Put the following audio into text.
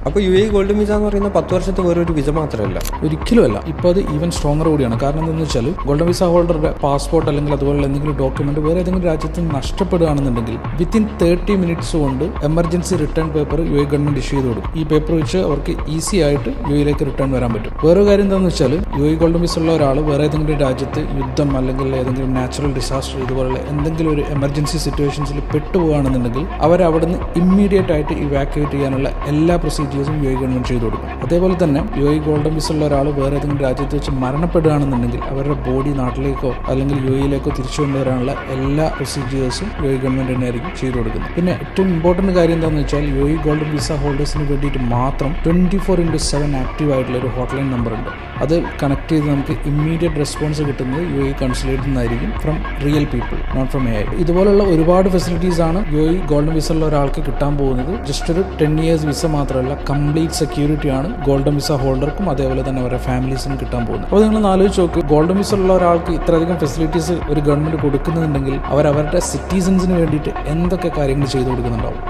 അപ്പോൾ UAE golden visa എന്ന് പറയുന്ന 10 വർഷത്തെ വേറൊരു വിസ മാത്രമല്ല, ഒരിക്കലുമല്ല. ഇപ്പോൾ അത് ഈവൻ സ്ട്രോങ്ങർ കൂടിയാണ്. കാരണം എന്താണെന്ന് വെച്ചാൽ ഗോൾഡൻ വിസ ഹോൾഡറുടെ പാസ്പോർട്ട് അല്ലെങ്കിൽ അതുപോലെ എന്തെങ്കിലും ഡോക്യുമെന്റ് വേറെ ഏതെങ്കിലും രാജ്യത്ത് നിന്ന് നഷ്ടപ്പെടുകയാണെന്നുണ്ടെങ്കിൽ വിത്തിൻ 30 മിനിറ്റ്സ് കൊണ്ട് emergency return paper UAE government issue ചെയ്ത് കൊടുക്കും. ഈ പേപ്പർ വെച്ച് അവർക്ക് ഈസി ആയിട്ട് UAEയിലേക്ക് റിട്ടേൺ വരാൻ പറ്റും. വേറൊരു കാര്യം എന്താണെന്ന് വെച്ചാൽ UAE ഗോൾഡൻ വിസ ഉള്ള ഒരാൾ വേറെ ഏതെങ്കിലും രാജ്യത്ത് യുദ്ധം അല്ലെങ്കിൽ ഏതെങ്കിലും നാച്ചുറൽ ഡിസാസ്റ്റർ ഇതുപോലുള്ള എന്തെങ്കിലും ഒരു എമർജൻസി സിറ്റുവേഷൻസിൽ പെട്ടുപോകുകയാണെന്നുണ്ടെങ്കിൽ അവർ അവിടെ നിന്ന് ഇമ്മീഡിയറ്റ് ആയിട്ട് ഇവാക്യുവേറ്റ് ചെയ്യാനുള്ള എല്ലാ പ്രൊസീജിയേഴ്സും UAE ഗവൺമെന്റ് ചെയ്തു കൊടുക്കും. അതേപോലെ തന്നെ UAE ഗോൾഡൻ വിസ ഉള്ള ഒരാൾ വേറെ ഏതെങ്കിലും രാജ്യത്ത് വെച്ച് മരണപ്പെടുകയാണെന്നുണ്ടെങ്കിൽ അവരുടെ ബോഡി നാട്ടിലേക്കോ അല്ലെങ്കിൽ UAEയിലേക്കോ തിരിച്ചു കൊണ്ടുവരാനുള്ള എല്ലാ പ്രൊസീജിയേഴ്സും UAE ഗവൺമെന്റ് തന്നെയായിരിക്കും ചെയ്തു കൊടുക്കുന്നത്. പിന്നെ ഏറ്റവും ഇമ്പോർട്ടൻറ്റ് കാര്യം എന്താണെന്ന് വെച്ചാൽ UAE ഗോൾഡൻ വിസ ഹോൾഡേഴ്സിന് വേണ്ടിയിട്ട് മാത്രം 24/7 ആക്റ്റീവ് ആയിട്ടുള്ള ഒരു ഹോട്ട്ലൈൻ നമ്പർ ഉണ്ട്. അത് കണക്ട് ചെയ്ത് നമുക്ക് ഇമ്മീഡിയറ്റ് റെസ്പോൺസ് കിട്ടുന്നത് UAE കൺസുലേറ്റിൽ നിന്നായിരിക്കും, from real people, not from AI. ഇതുപോലുള്ള ഒരുപാട് ഫെസിലിറ്റീസ് ആണ് UAE ഗോൾഡൻ വിസ ഉള്ള ഒരാൾക്ക് കിട്ടാൻ പോകുന്നത്. ജസ്റ്റ് ഒരു 10 years വിസ മാത്രമല്ല, കംപ്ലീറ്റ് സെക്യൂരിറ്റി ആണ് ഗോൾഡൻ വിസ ഹോൾഡർക്കും അതേപോലെ തന്നെ അവരുടെ ഫാമിലീസിനും കിട്ടാൻ പോകുന്നത്. അപ്പോൾ നിങ്ങൾ ആലോചിച്ച് നോക്ക്, ഗോൾഡൻ വിസ ഉള്ള ഒരാൾക്ക് ഇത്രയധികം ഫെസിലിറ്റീസ് ഒരു ഗവൺമെന്റ് കൊടുക്കുന്നുണ്ടെങ്കിൽ അവരുടെ സിറ്റിസൺസിന് വേണ്ടിയിട്ട് എന്തൊക്കെ കാര്യങ്ങൾ ചെയ്തു കൊടുക്കുന്നുണ്ടാവും.